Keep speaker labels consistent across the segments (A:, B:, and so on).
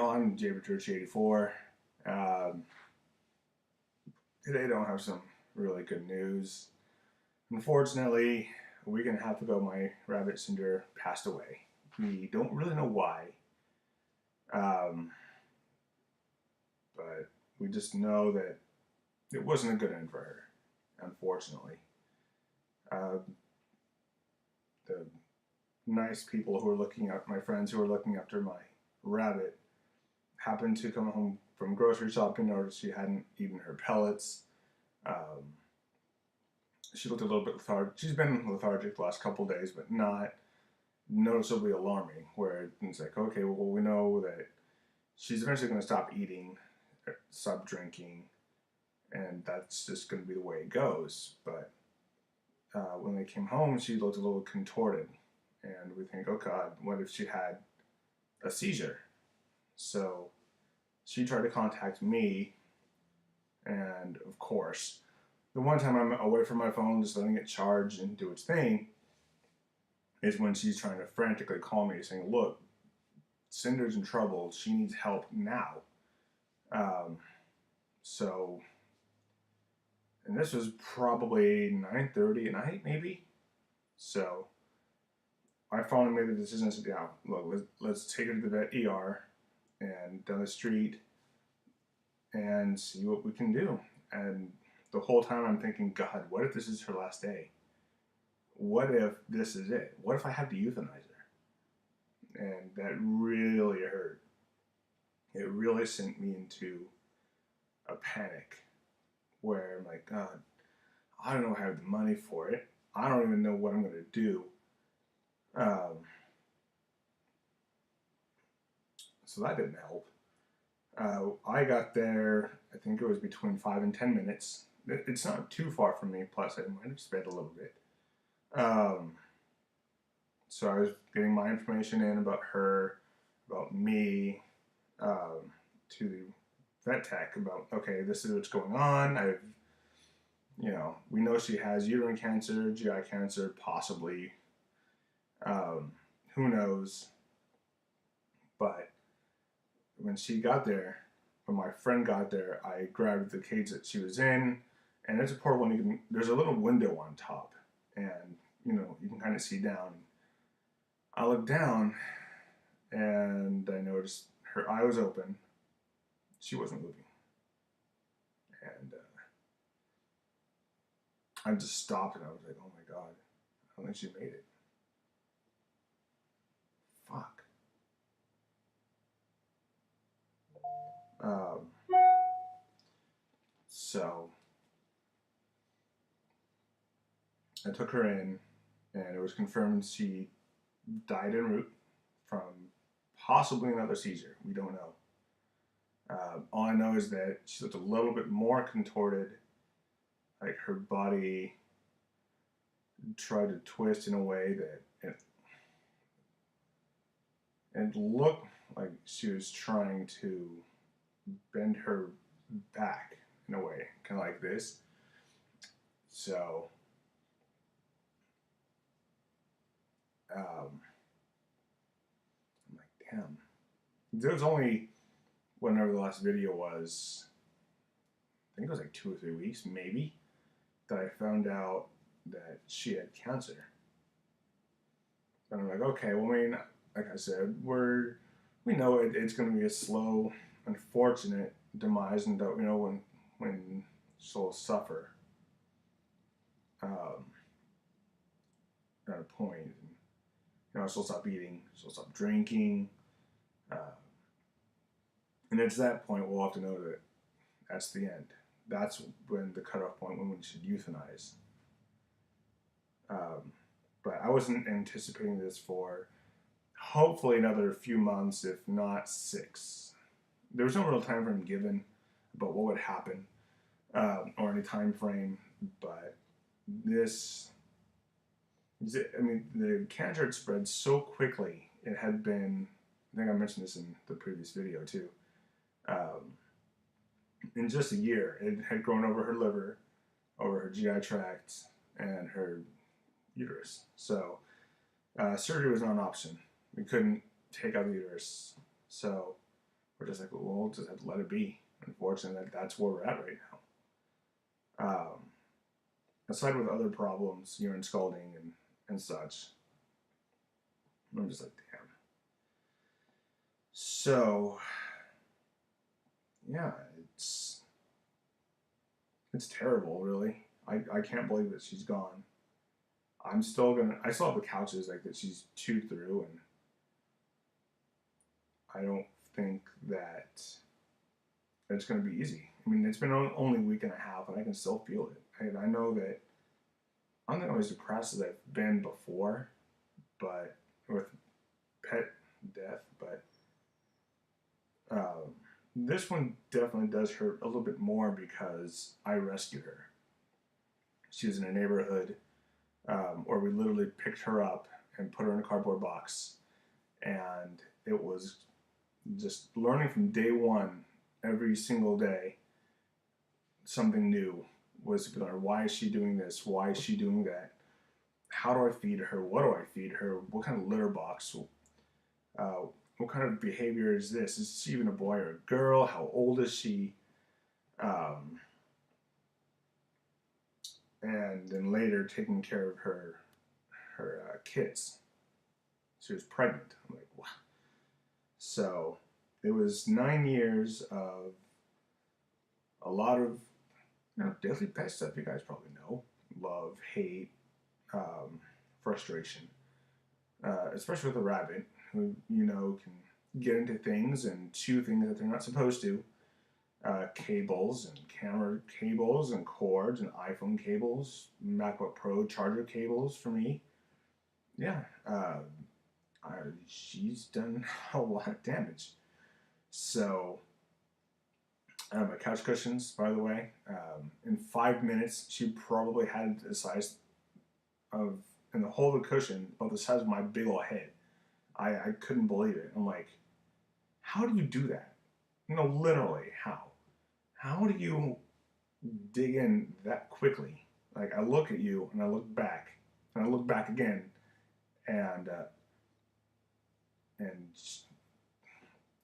A: I'm JBTurch84. Um, Today I don't have some really good news. Unfortunately, a week and a half ago, my rabbit Cinder passed away. We don't really know why, um, but we just know that it wasn't a good end for her, unfortunately. Uh, the nice people who were looking up, my friends who were looking after my rabbit, happened to come home from grocery shopping, noticed she hadn't eaten her pellets. Um, she looked a little bit lethargic. She's been lethargic the last couple of days, but not noticeably alarming. Where it's like, okay, well, we know that she's eventually going to stop eating, stop drinking, and that's just going to be the way it goes. But when they came home, she looked a little contorted, and we think, oh God, what if she had a seizure? So she tried to contact me, and of course, the one time I'm away from my phone, just letting it charge and do its thing, is when she's trying to frantically call me, saying, "Look, Cinder's in trouble. She needs help now." Um, so, and this was probably 9:30 at night, maybe. So, I finally made the decision. I said, "Yeah, look, let's take her to the vet ER and down the street and see what we can do." And the whole time I'm thinking, God, what if this is her last day? What if this is it? What if I have to euthanize her? And that really hurt. It really sent me into a panic where I'm like, God, I don't know if I have the money for it. I don't even know what I'm going to do. Um, so that didn't help. I got there, I think it was between 5 and 10 minutes. It's not too far from me, plus I might have sped a little bit. Um, so I was getting my information in about her, about me, to the vet tech about, okay, this is what's going on. We know she has uterine cancer, GI cancer, possibly. Who knows? But when she got there, when my friend got there, I grabbed the cage that she was in, and it's a portable one. There's a little window on top, and you can kind of see down. I looked down, and I noticed her eye was open. She wasn't moving, and I just stopped, and I was like, "Oh my God, I don't think she made it." Fuck. Um, so I took her in, and it was confirmed she died en route from possibly another seizure. We don't know. All I know is that she looked a little bit more contorted, like her body tried to twist in a way that it looked like she was trying to bend her back in a way, kind of like this. So, I'm like, damn. There was only whenever the last video was, I think it was like 2 or 3 weeks, maybe, that I found out that she had cancer. And I'm like, okay, well, I mean, like I said, we know it's going to be a slow, unfortunate demise, and that when she'll suffer um, at a point, she'll stop eating, she'll stop drinking, uh, and it's that point we'll have to know that that's the end. That's when the cutoff point when we should euthanize. Um, but I wasn't anticipating this for hopefully another few months, if not 6. There was no real time frame given about what would happen, or any time frame, but this, I mean, the cancer had spread so quickly. It had been, I think I mentioned this in the previous video too, um, in just a year, it had grown over her liver, over her GI tract, and her uterus. So surgery was not an option. We couldn't take out the uterus. So we're just like, well, we'll just have to let it be. Unfortunately, that's where we're at right now. Aside with other problems, urine scalding and such, I'm just like, damn. So, yeah, it's terrible, really. I can't believe that she's gone. I still have the couches like that she's chewed through, and I don't think that it's gonna be easy. I mean, it's been only a week and a half, and I can still feel it. And I know that I'm not as depressed as I've been before, but with pet death, but this one definitely does hurt a little bit more because I rescued her. She was in a neighborhood where we literally picked her up and put her in a cardboard box, and it was just learning from day one, every single day, something new was why is she doing this? Why is she doing that? How do I feed her? What do I feed her? What kind of litter box? What kind of behavior is this? Is she even a boy or a girl? How old is she? And then later taking care of her kids. She was pregnant. I'm like, wow. So it was 9 years of a lot of daily pet stuff. You guys probably know: love, hate, frustration. Especially with a rabbit, who can get into things and chew things that they're not supposed to. Cables and camera cables and cords and iPhone cables, MacBook Pro charger cables for me. Yeah, she's done a lot of damage. So, my couch cushions, by the way, in 5 minutes, she probably had the size of, in the whole of the cushion, about the size of my big old head. I couldn't believe it. I'm like, how do you do that? Literally, how? How do you dig in that quickly? Like, I look at you, and I look back, and I look back again, and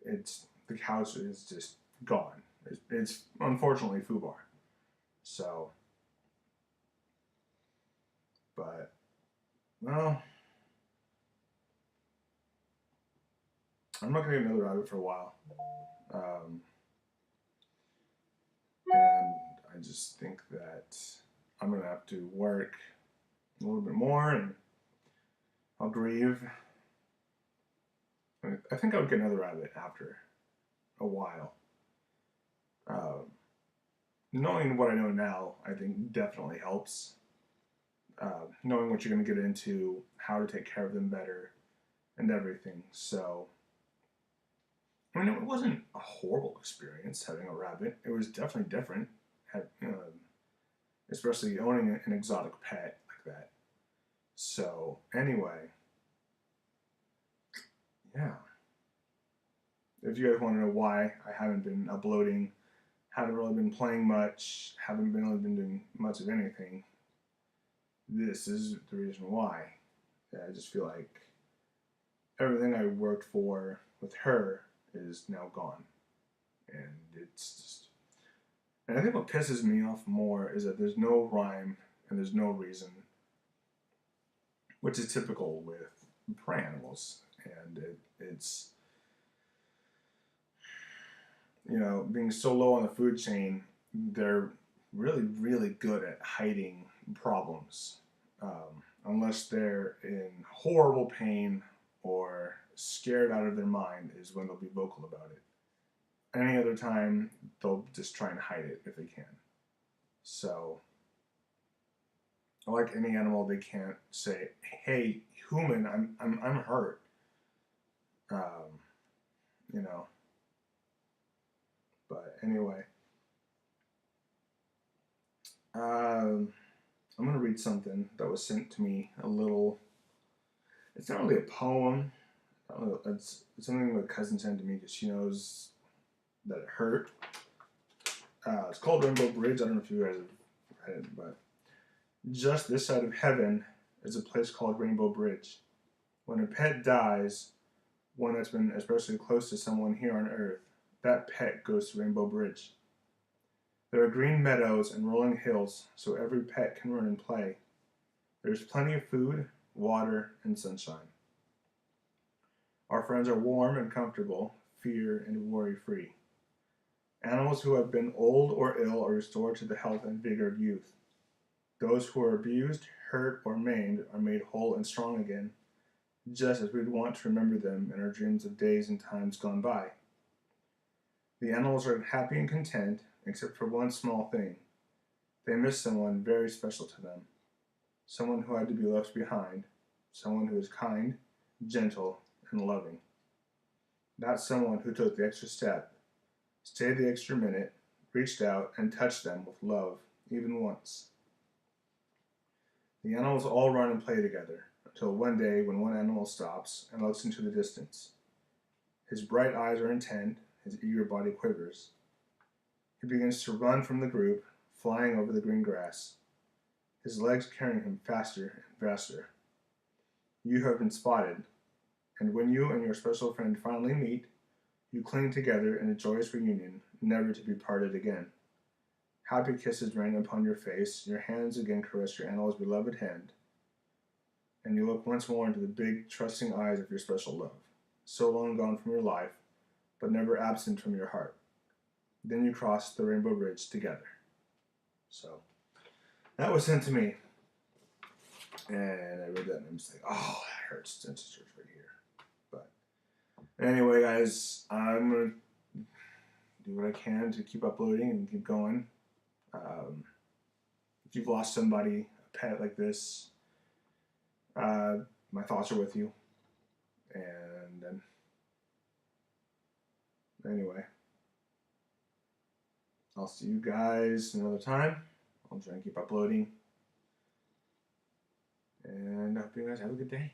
A: it's the couch is just gone. It's unfortunately FUBAR. So, but well, I'm not gonna get another rabbit for a while, and I just think that I'm gonna have to work a little bit more, and I'll grieve. I think I would get another rabbit after a while. Knowing what I know now, I think definitely helps. Knowing what you're going to get into, how to take care of them better, and everything. So, I mean, it wasn't a horrible experience having a rabbit. It was definitely different, especially owning an exotic pet like that. So, anyway, yeah. If you guys want to know why I haven't been uploading, haven't really been playing much, haven't really been doing much of anything, this is the reason why. I just feel like everything I worked for with her is now gone. And it's just. And I think what pisses me off more is that there's no rhyme and there's no reason, which is typical with prey animals. And it's. Being so low on the food chain, they're really, really good at hiding problems. Unless they're in horrible pain or scared out of their mind is when they'll be vocal about it. Any other time, they'll just try and hide it if they can. So, like any animal, they can't say, "Hey, human, I'm hurt." You know. But anyway, I'm gonna read something that was sent to me. It's not really a poem. It's something my cousin sent to me because she knows that it hurt. It's called Rainbow Bridge. I don't know if you guys have read it, but just this side of heaven is a place called Rainbow Bridge. When a pet dies, one that's been especially close to someone here on Earth, that pet goes to Rainbow Bridge. There are green meadows and rolling hills, so every pet can run and play. There's plenty of food, water, and sunshine. Our friends are warm and comfortable, fear and worry free. Animals who have been old or ill are restored to the health and vigor of youth. Those who are abused, hurt, or maimed are made whole and strong again, just as we'd want to remember them in our dreams of days and times gone by. The animals are happy and content, except for one small thing. They miss someone very special to them, someone who had to be left behind, someone who is kind, gentle, and loving. Not someone who took the extra step, stayed the extra minute, reached out, and touched them with love, even once. The animals all run and play together, until one day when one animal stops and looks into the distance. His bright eyes are intent, his eager body quivers. He begins to run from the group, flying over the green grass, his legs carrying him faster and faster. You have been spotted, and when you and your special friend finally meet, you cling together in a joyous reunion, never to be parted again. Happy kisses rain upon your face, your hands again caress your animal's beloved hand, and you look once more into the big, trusting eyes of your special love, so long gone from your life, but never absent from your heart. Then you cross the Rainbow Bridge together. So, that was sent to me, and I read that and I'm just like, oh, that hurts. It just hurts right here. But anyway, guys, I'm going to do what I can to keep uploading and keep going. If you've lost somebody, a pet like this, my thoughts are with you. And anyway, I'll see you guys another time. I'll try and keep uploading. And I hope you guys have a good day.